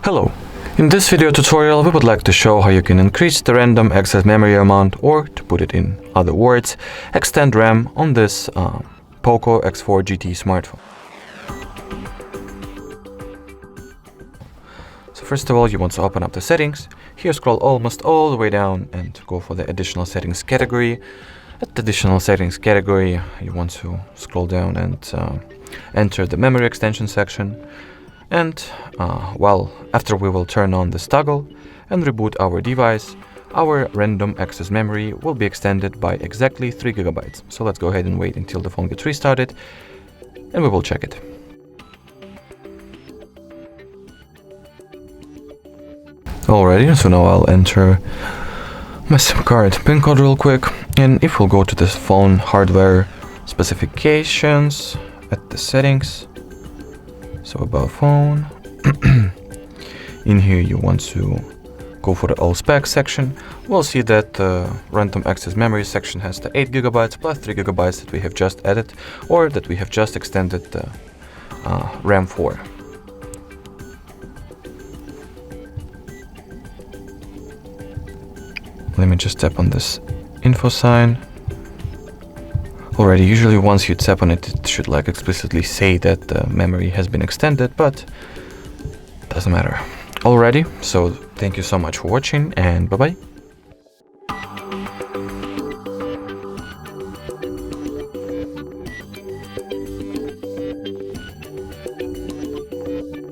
Hello! In this video tutorial we would like to show how you can increase the random access memory amount, or to put it in other words, extend RAM on this POCO X4 GT smartphone. So first of all, you want to open up the settings. Here scroll almost all the way down and go for the additional settings category. At the additional settings category you want to scroll down and enter the memory extension section. And after we will turn on this toggle and reboot our device, our random access memory will be extended by exactly 3 GB. So let's go ahead and wait until the phone gets restarted and we will check it. Alrighty, so now I'll enter my SIM card PIN code real quick, and if we'll go to this phone hardware specifications at the settings, so about phone, in here you want to go for the all specs section. We'll see that the random access memory section has the 8 GB plus 3 GB that we have just added, or that we have just extended the RAM for. Let me just tap on this info sign. Already, usually once you tap on it, it should like explicitly say that the memory has been extended, but doesn't matter. Alrighty, so thank you so much for watching and bye bye.